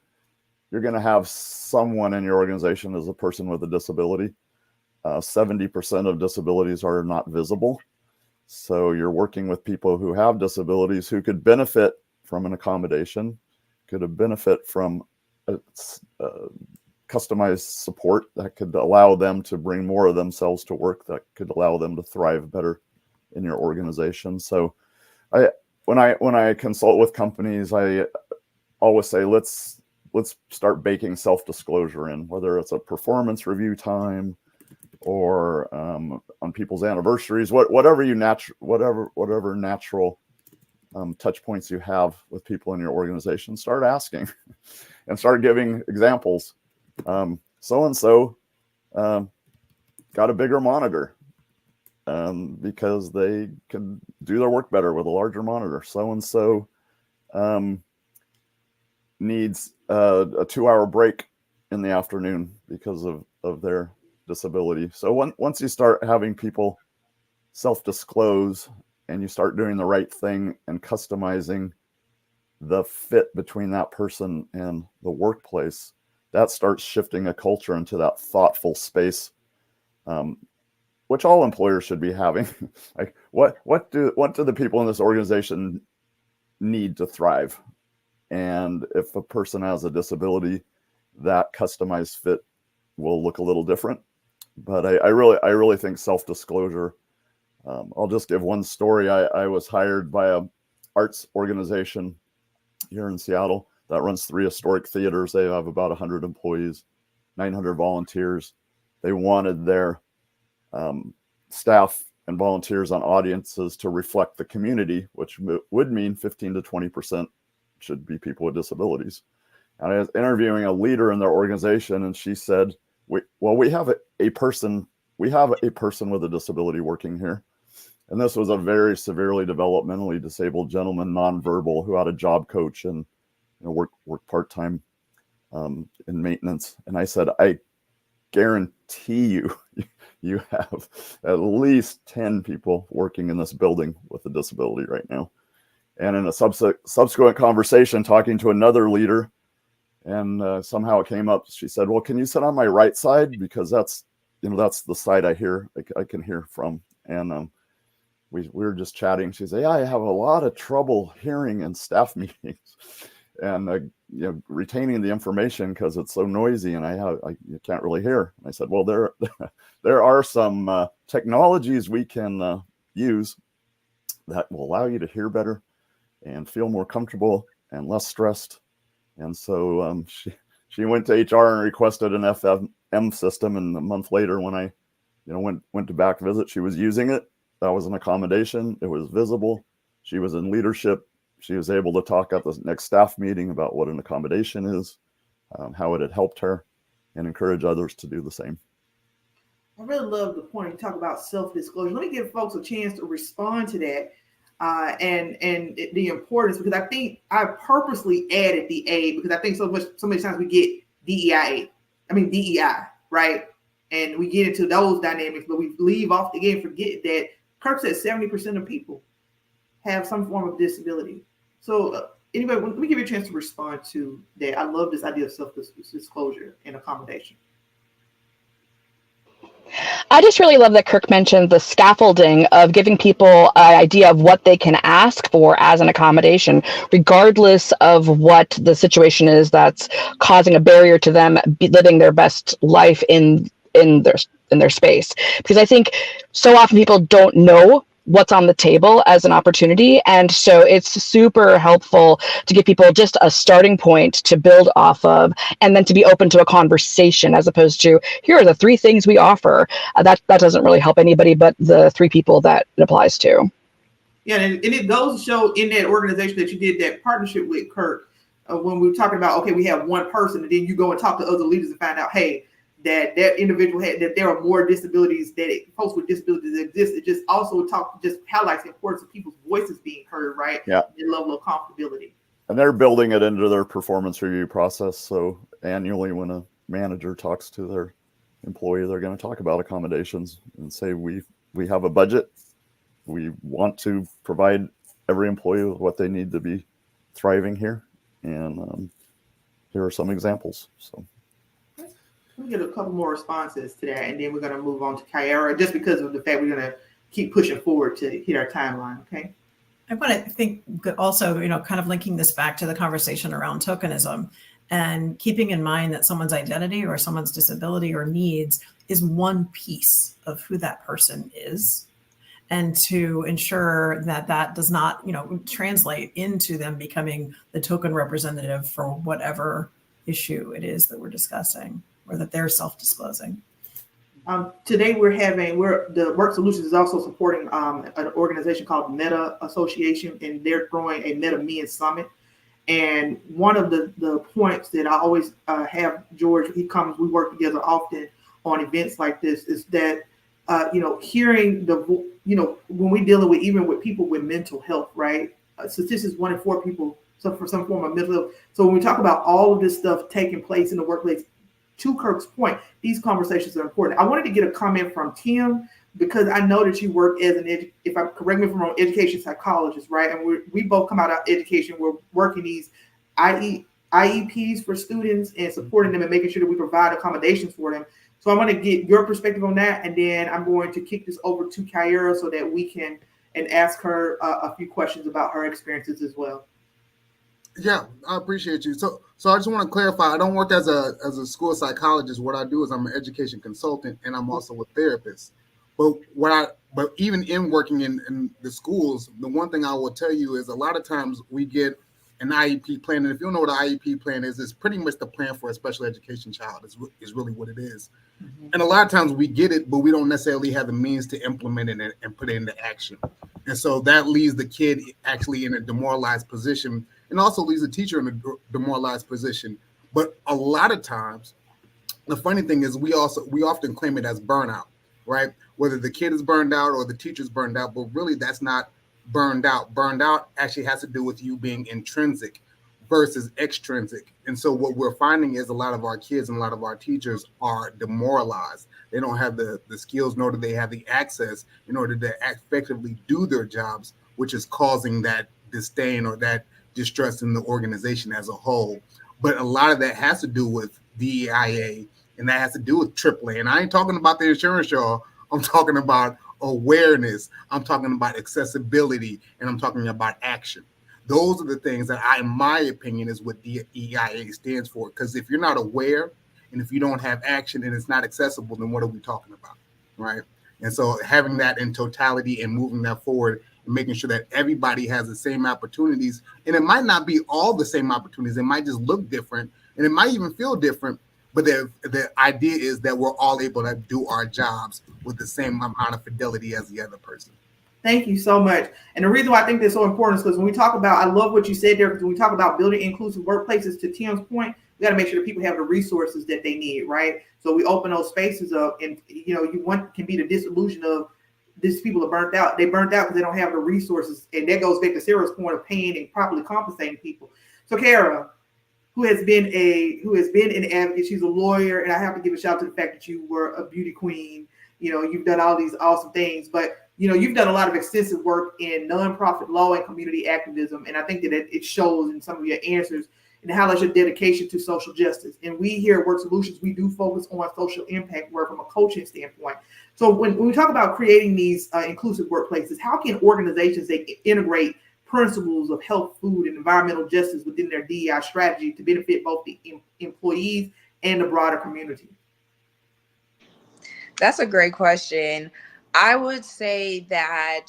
Speaker 4: you're going to have someone in your organization as a person with a disability. 70% of disabilities are not visible. So you're working with people who have disabilities who could benefit from an accommodation, could benefit from customized support that could allow them to bring more of themselves to work, that could allow them to thrive better in your organization. So when I consult with companies, I always say, let's start baking self-disclosure in, whether it's a performance review time or on people's anniversaries, whatever natural touch points you have with people in your organization, start asking and start giving examples. So-and-so got a bigger monitor because they can do their work better with a larger monitor. So-and-so needs a 2-hour break in the afternoon because of their disability. So once you start having people self-disclose and you start doing the right thing and customizing the fit between that person and the workplace, that starts shifting a culture into that thoughtful space, which all employers should be having. Like, what do the people in this organization need to thrive? And if a person has a disability, that customized fit will look a little different. But I really think self-disclosure. I'll just give one story. I was hired by a arts organization here in Seattle that runs 3 historic theaters. They have about 100 employees, 900 volunteers. They wanted their staff and volunteers on audiences to reflect the community, which would mean 15 to 20% should be people with disabilities. And I was interviewing a leader in their organization, and she said, we have a person with a disability working here. And this was a very severely developmentally disabled gentleman, nonverbal, who had a job coach and work part-time in maintenance. And I said, guarantee you have at least 10 people working in this building with a disability right now. And in a subsequent conversation, talking to another leader, and somehow it came up, she said, well, can you sit on my right side? Because that's the side I can hear from. And we were just chatting. She said, yeah, I have a lot of trouble hearing in staff meetings and retaining the information because it's so noisy and you can't really hear. And I said, well, there are some technologies we can use that will allow you to hear better and feel more comfortable and less stressed. And so she went to HR and requested an FM system. And a month later, when I went to back visit, she was using it. That was an accommodation. It was visible. She was in leadership. She was able to talk at the next staff meeting about what an accommodation is, how it had helped her, and encourage others to do the same.
Speaker 1: I really love the point you talk about self-disclosure. Let me give folks a chance to respond to that and the importance, because I think I purposely added the A because I think so many times we get DEI, right? And we get into those dynamics, but we leave off again, forget that Kirk said 70% of people have some form of disability. So anyway, let me give you a chance to respond to that. I love this idea of self-disclosure and accommodation.
Speaker 3: I just really love that Kirk mentioned the scaffolding of giving people an idea of what they can ask for as an accommodation, regardless of what the situation is that's causing a barrier to them living their best life in their space. Because I think so often people don't know what's on the table as an opportunity. And so it's super helpful to give people just a starting point to build off of, and then to be open to a conversation as opposed to, here are the 3 things we offer. That doesn't really help anybody but the 3 people that it applies to.
Speaker 1: Yeah, and it goes to show in that organization that you did that partnership with Kirk, when we were talking about, okay, we have one person, and then you go and talk to other leaders and find out, hey, that individual that there are more disabilities, folks with disabilities exist. It just also highlights the importance of people's voices being heard, right?
Speaker 4: Yeah.
Speaker 1: The level of comfortability.
Speaker 4: And they're building it into their performance review process. So annually, when a manager talks to their employee, they're going to talk about accommodations and say, we have a budget. We want to provide every employee with what they need to be thriving here. And here are some examples. So.
Speaker 1: We'll get a couple more responses to that, and then we're going to move on to Kyara, just because of the fact we're going to keep pushing forward to hit our timeline, okay?
Speaker 2: I want to think also, kind of linking this back to the conversation around tokenism and keeping in mind that someone's identity or someone's disability or needs is one piece of who that person is, and to ensure that that does not, translate into them becoming the token representative for whatever issue it is that we're discussing, or that they're self-disclosing.
Speaker 1: Today the Work Solutions is also supporting an organization called Meta Association, and they're throwing a Meta Men Summit. And one of the points that I always have George, we work together often on events like this, is that hearing when we're dealing with people with mental health, right? Statistics 1 in 4 people suffer from some form of mental health. So when we talk about all of this stuff taking place in the workplace, to Kirk's point, these conversations are important. I wanted to get a comment from Tim, because I know that you work as if I'm correct me if I'm wrong, education psychologist, right? And we both come out of education. We're working these IEPs for students and supporting them and making sure that we provide accommodations for them. So I want to get your perspective on that, and then I'm going to kick this over to Kyara so that we can ask her a few questions about her experiences as well.
Speaker 6: Yeah, I appreciate you. So I just want to clarify, I don't work as a school psychologist. What I do is I'm an education consultant, and I'm also a therapist. But even in working in the schools, the one thing I will tell you is a lot of times we get an IEP plan. And if you don't know what an IEP plan is, it's pretty much the plan for a special education child is really what it is. Mm-hmm. And a lot of times we get it, but we don't necessarily have the means to implement it and put it into action. And so that leaves the kid actually in a demoralized position, and also leaves the teacher in a demoralized position. But a lot of times, the funny thing is we often claim it as burnout, right? Whether the kid is burned out or the teacher's burned out, but really that's not burned out. Burned out actually has to do with you being intrinsic. versus extrinsic. And so what we're finding is a lot of our kids and a lot of our teachers are demoralized. They don't have the skills, nor do they have the access in order to effectively do their jobs, which is causing that disdain or that distrust in the organization as a whole. But a lot of that has to do with DEIA, and that has to do with AAA. And I ain't talking about the insurance, y'all. I'm talking about awareness. I'm talking about accessibility, and I'm talking about action. Those are the things that in my opinion, is what DEIA stands for. Because if you're not aware and if you don't have action and it's not accessible, then what are we talking about, right? And so having that in totality and moving that forward and making sure that everybody has the same opportunities, and it might not be all the same opportunities. It might just look different, and it might even feel different. But the idea is that we're all able to do our jobs with the same amount of fidelity as the other person.
Speaker 1: Thank you so much. And the reason why I think that's so important is because when we talk about, I love what you said there, because when we talk about building inclusive workplaces, to Tim's point, we got to make sure that people have the resources that they need, right? So we open those spaces up, and can be the disillusion of these people are burnt out. They burnt out because they don't have the resources, and that goes back to Sarah's point of paying and properly compensating people. So Kyara, who has been an advocate, she's a lawyer, and I have to give a shout out to the fact that you were a beauty queen. You've done all these awesome things, but you've done a lot of extensive work in nonprofit law and community activism, and I think that it shows in some of your answers and highlights your dedication to social justice. And we here at Work Solutions, we do focus on social impact work from a coaching standpoint. So when we talk about creating these inclusive workplaces, how can organizations integrate principles of health, food, and environmental justice within their DEI strategy to benefit both the employees and the broader community?
Speaker 5: That's a great question. I would say that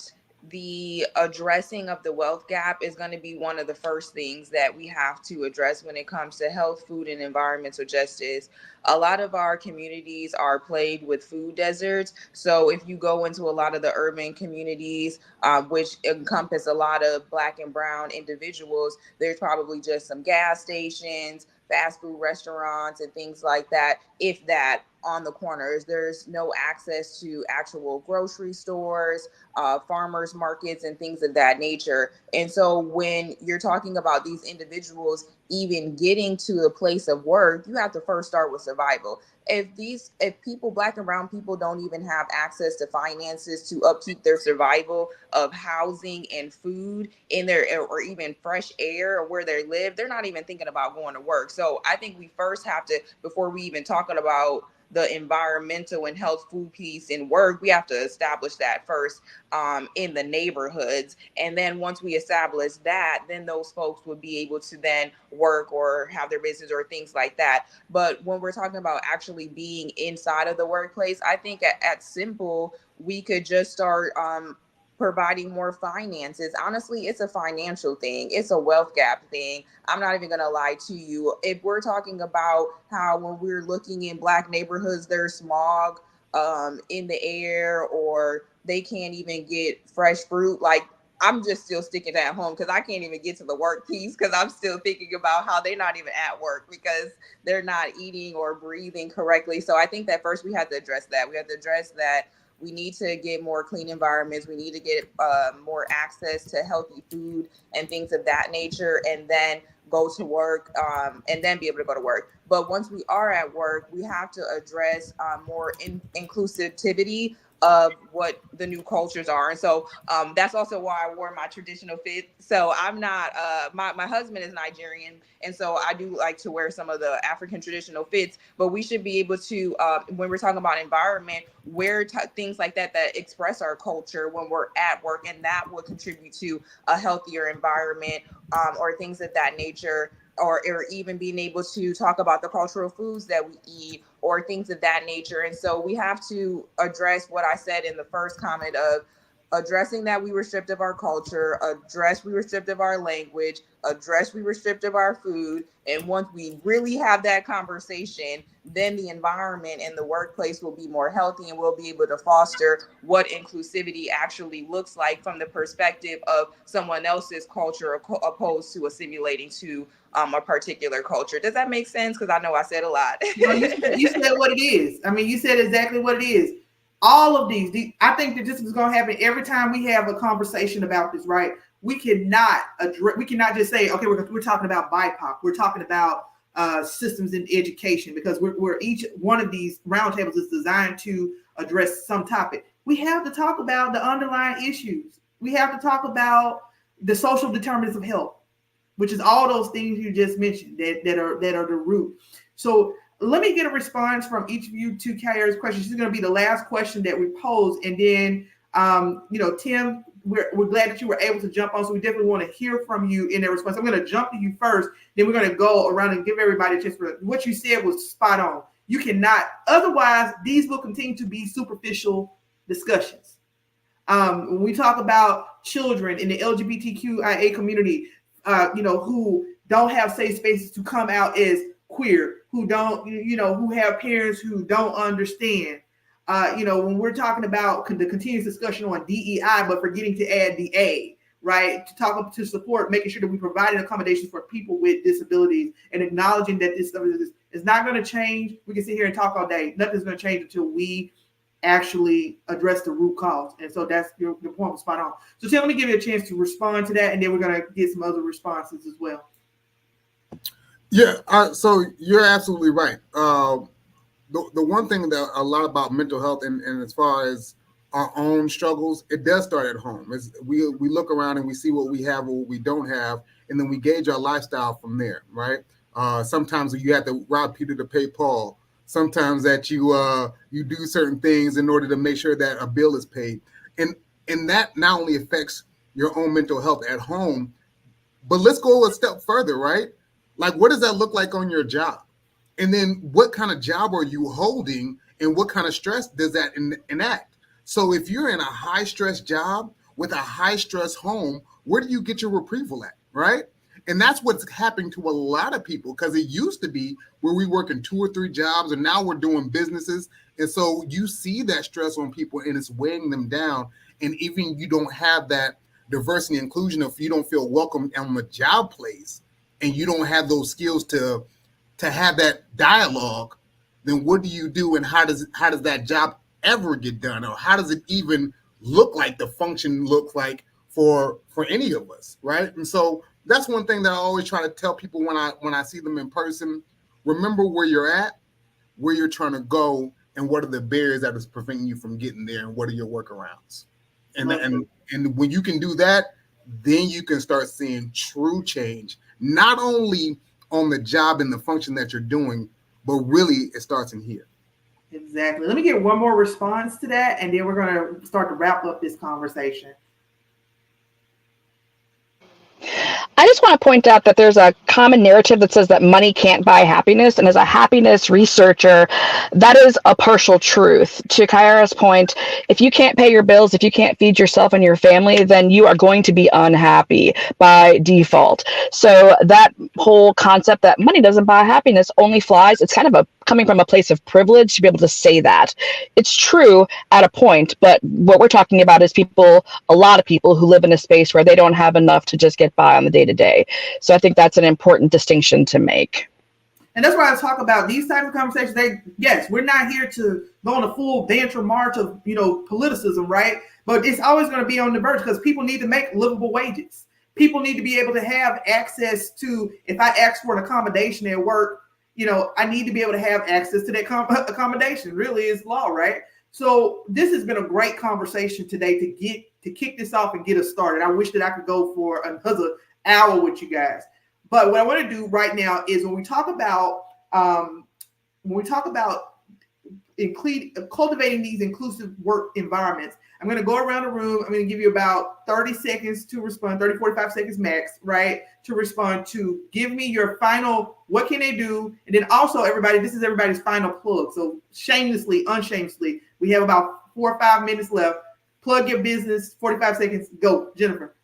Speaker 5: the addressing of the wealth gap is going to be one of the first things that we have to address when it comes to health, food, and environmental justice. A lot of our communities are plagued with food deserts. So if you go into a lot of the urban communities, which encompass a lot of Black and brown individuals, there's probably just some gas stations, fast food restaurants, and things like that, if that, on the corners. There's no access to actual grocery stores, farmers markets, and things of that nature. And so when you're talking about these individuals even getting to the place of work, you have to first start with survival. If people, Black and brown people, don't even have access to finances to upkeep their survival of housing and food in their, or even fresh air or where they live, they're not even thinking about going to work. So I think we first have to, before we even talking about the environmental and health food piece in work, we have to establish that first in the neighborhoods. And then once we establish that, then those folks would be able to then work or have their business or things like that. But when we're talking about actually being inside of the workplace, I think at Simple, we could just start providing more finances. Honestly, it's a financial thing. It's a wealth gap thing. I'm not even going to lie to you. If we're talking about how when we're looking in Black neighborhoods, there's smog in the air, or they can't even get fresh fruit, like, I'm just still sticking at home because I can't even get to the work piece, because I'm still thinking about how they're not even at work because they're not eating or breathing correctly. So I think that first we have to address that. We have to address that we need to get more clean environments. We need to get more access to healthy food and things of that nature, and then go to work and then be able to go to work. But once we are at work, we have to address more inclusivity of what the new cultures are. And so that's also why I wore my traditional fit. So I'm not, my husband is Nigerian. And so I do like to wear some of the African traditional fits, but we should be able to, when we're talking about environment, wear things like that express our culture when we're at work, and that will contribute to a healthier environment or things of that nature. Or even being able to talk about the cultural foods that we eat or things of that nature. And so we have to address what I said in the first comment of addressing that we were stripped of our culture, address we were stripped of our language, address we were stripped of our food. And once we really have that conversation, then the environment and the workplace will be more healthy, and we'll be able to foster what inclusivity actually looks like from the perspective of someone else's culture opposed to assimilating to a particular culture. Does that make sense? Because I know I said a lot.
Speaker 1: No, you said what it is. I mean, you said exactly what it is. All of these, I think that this is going to happen every time we have a conversation about this, right? we cannot just say, okay, we're talking about BIPOC. We're talking about systems in education, because we're each one of these roundtables is designed to address some topic. We have to talk about the underlying issues. We have to talk about the social determinants of health, which is all those things you just mentioned that are the root. So let me get a response from each of you to Kyara's question. She's going to be the last question that we pose, and then Tim, we're glad that you were able to jump on. So we definitely want to hear from you in that response. I'm going to jump to you first, then we're going to go around and give everybody a chance. What you said was spot on. You cannot, otherwise these will continue to be superficial discussions. When we talk about children in the LGBTQIA community, who don't have safe spaces to come out as queer, who don't, who have parents who don't understand. When we're talking about the continuous discussion on DEI, but forgetting to add the A, right? To support making sure that we provide accommodations for people with disabilities, and acknowledging that this stuff is not going to change. We can sit here and talk all day. Nothing's going to change until we actually address the root cause. And so that's your point was spot on. So Tim, let me give you a chance to respond to that, and then we're going to get some other responses as well.
Speaker 6: Yeah, so you're absolutely right. The one thing that a lot about mental health and as far as our own struggles, it does start at home. We look around and we see what we have or what we don't have, and then we gauge our lifestyle from there, right? Sometimes you have to rob Peter to pay Paul. Sometimes that you do certain things in order to make sure that a bill is paid, and that not only affects your own mental health at home, but let's go a step further, right? Like, what does that look like on your job? And then what kind of job are you holding, and what kind of stress does that enact? So if you're in a high stress job with a high stress home, where do you get your retrieval at, right? And that's what's happening to a lot of people, because it used to be where we work in 2 or 3 jobs, and now we're doing businesses. And so you see that stress on people, and it's weighing them down. And even you don't have that diversity and inclusion, if you don't feel welcome on the job place, and you don't have those skills to have that dialogue, then what do you do, and how does that job ever get done, or how does it even look like the function looks like for any of us, right? And so that's one thing that I always try to tell people when I see them in person. Remember where you're at, where you're trying to go, and what are the barriers that is preventing you from getting there, and what are your workarounds. And when you can do that, then you can start seeing true change, not only on the job and the function that you're doing, but really it starts in here.
Speaker 1: Exactly. Let me get one more response to that, and then we're going to start to wrap up this conversation.
Speaker 3: I just want to point out that there's a common narrative that says that money can't buy happiness. And as a happiness researcher, that is a partial truth. To Kyara's point, if you can't pay your bills, if you can't feed yourself and your family, then you are going to be unhappy by default. So that whole concept that money doesn't buy happiness only flies. It's kind of coming from a place of privilege to be able to say that. It's true at a point, but what we're talking about is a lot of people who live in a space where they don't have enough to just get by on the day-to-day. So I think that's an important distinction to make.
Speaker 1: And that's why I talk about these types of conversations. Yes, we're not here to go on a full banter march of, politicism, right? But it's always going to be on the verge, because people need to make livable wages. People need to be able to have access to, if I ask for an accommodation at work, I need to be able to have access to that accommodation. Really is law, right? So this has been a great conversation today to kick this off and get us started. I wish that I could go for another hour with you guys. But what I want to do right now is when we talk about cultivating these inclusive work environments, I'm going to go around the room. I'm going to give you about 30 seconds to respond, 30, 45 seconds max, right? To respond to give me your final, what can they do? And then also everybody, this is everybody's final plug. So shamelessly, unshamelessly, we have about 4 or 5 minutes left. Plug your business, 45 seconds, go. Jennifer.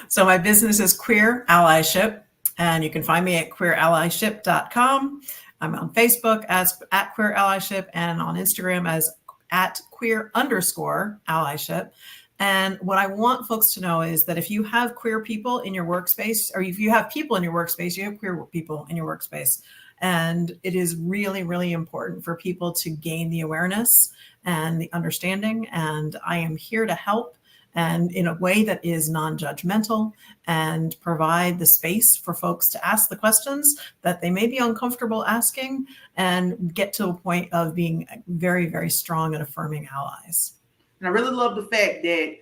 Speaker 2: So my business is Queer Allyship, and you can find me at queerallyship.com. I'm on Facebook as at Queer Allyship, and on Instagram as at queer_allyship. And what I want folks to know is that if you have queer people in your workspace, or if you have people in your workspace, you have queer people in your workspace. And it is really, really important for people to gain the awareness and the understanding. And I am here to help. and in a way that is non-judgmental, and provide the space for folks to ask the questions that they may be uncomfortable asking, and get to a point of being very, very strong and affirming allies.
Speaker 1: And I really love the fact that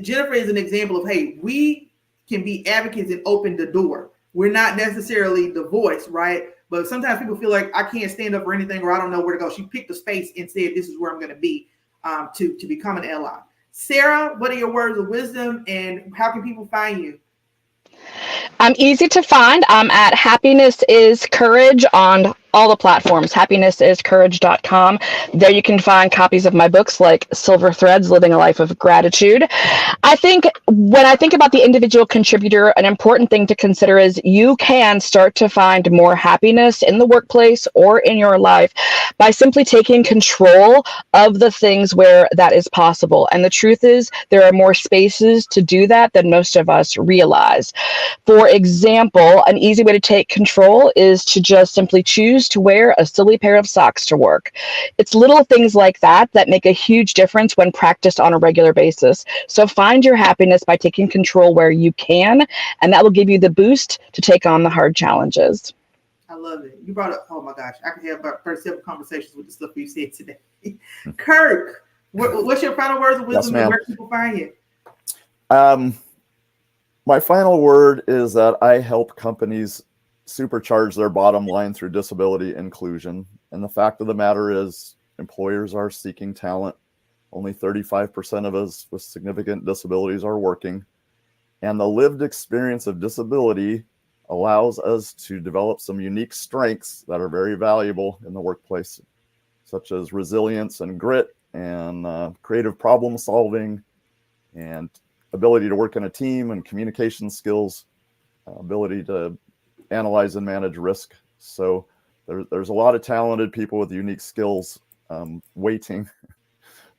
Speaker 1: Jennifer is an example of, hey, we can be advocates and open the door. We're not necessarily the voice, right? But sometimes people feel like I can't stand up for anything, or I don't know where to go. She picked a space and said, this is where I'm going to be to become an ally. Sarah, what are your words of wisdom, and how can people find you?
Speaker 3: I'm easy to find. I'm at Happiness is Courage on all the platforms, happinessiscourage.com. There you can find copies of my books like Silver Threads, Living a Life of Gratitude. I think when I think about the individual contributor, an important thing to consider is you can start to find more happiness in the workplace or in your life by simply taking control of the things where that is possible. And the truth is, there are more spaces to do that than most of us realize. For example, an easy way to take control is to just simply choose to wear a silly pair of socks to work. It's little things like that that make a huge difference when practiced on a regular basis. So find your happiness by taking control where you can, and that will give you the boost to take on the hard challenges.
Speaker 1: I love it. You brought up, oh my gosh, I could have about 37 conversations with the stuff you said today. Kirk, what's your final words of wisdom, and where can people find you?
Speaker 4: My final word is that I help companies supercharge their bottom line through disability inclusion. And the fact of the matter is, employers are seeking talent. Only 35% of us with significant disabilities are working. And the lived experience of disability allows us to develop some unique strengths that are very valuable in the workplace, such as resilience and grit and creative problem solving and ability to work in a team and communication skills, ability to analyze and manage risk. So there's a lot of talented people with unique skills waiting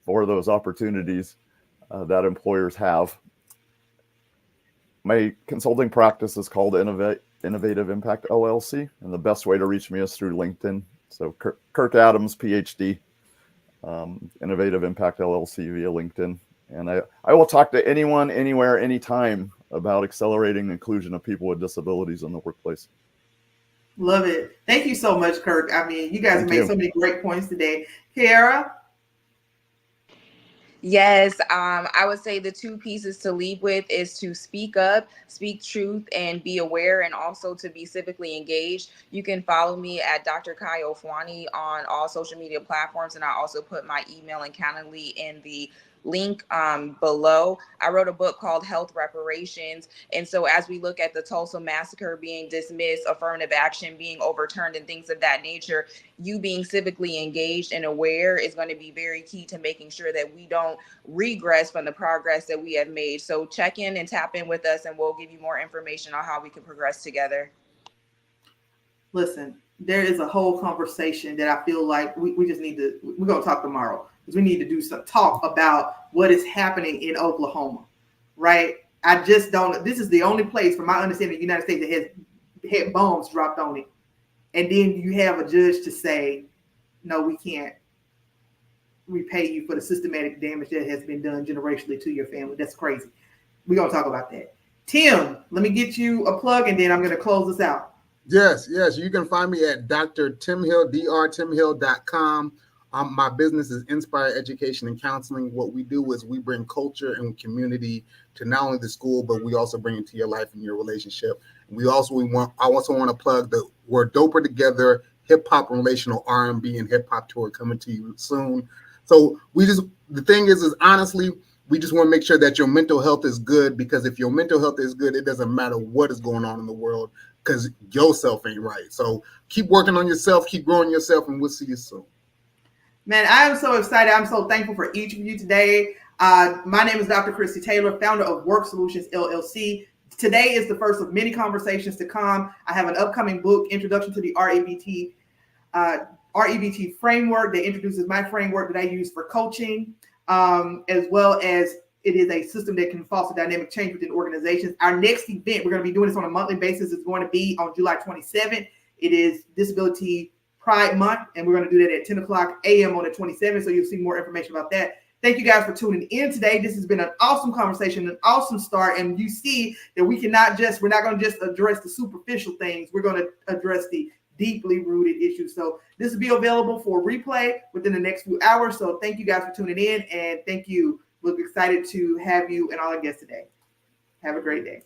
Speaker 4: for those opportunities that employers have. My consulting practice is called Innovative Impact LLC, and the best way to reach me is through LinkedIn. So Kirk Adams, PhD, Innovative Impact LLC via LinkedIn. And I will talk to anyone, anywhere, anytime about accelerating the inclusion of people with disabilities in the workplace.
Speaker 1: Love it. Thank you so much, Kirk. I mean, you guys have made so many great points today. Kyara?
Speaker 5: Yes, I would say the two pieces to lead with is to speak up, speak truth, and be aware, and also to be civically engaged. You can follow me at Dr. Ofuani on all social media platforms, and I also put my email and Calendly in the link below. I wrote a book called Health Reparations. And so as we look at the Tulsa massacre being dismissed, affirmative action being overturned, and things of that nature, you being civically engaged and aware is going to be very key to making sure that we don't regress from the progress that we have made. So check in and tap in with us, and we'll give you more information on how we can progress together.
Speaker 1: Listen, there is a whole conversation that I feel like we just need to, we're going to talk tomorrow, because we need to do some talk about what is happening in Oklahoma, right? I just don't, this is the only place, from my understanding, the United States that has had bombs dropped on it. And then you have a judge to say, no, we can't repay you for the systematic damage that has been done generationally to your family. That's crazy. We're going to talk about that. Tim, let me get you a plug, and then I'm going to close this out.
Speaker 6: Yes. You can find me at Dr. Tim Hill, drtimhill.com. My business is Inspyre Education and Counseling. What we do is we bring culture and community to not only the school, but we also bring it to your life and your relationship. I also want to plug the We're Doper Together hip hop relational R&B and hip hop tour coming to you soon. So the thing is honestly, we just want to make sure that your mental health is good, because if your mental health is good, it doesn't matter what is going on in the world, because yourself ain't right. So keep working on yourself, keep growing yourself, and we'll see you soon.
Speaker 1: Man, I am so excited. I'm so thankful for each of you today. My name is Dr. Kristy Taylor, founder of Work Solutions, LLC. Today is the first of many conversations to come. I have an upcoming book, Introduction to the REBT framework, that introduces my framework that I use for coaching, as well as it is a system that can foster dynamic change within organizations. Our next event, we're going to be doing this on a monthly basis, is going to be on July 27th. It is Disability Pride Month, and we're going to do that at 10 o'clock a.m. on the 27th. So you'll see more information about that Thank you guys for tuning in today. This has been an awesome conversation, an awesome start. And you see that we're not going to just address the superficial things. We're going to address the deeply rooted issues. So this will be available for replay within the next few hours. So thank you guys for tuning in, and thank you. We're excited to have you and all our guests today. Have a great day.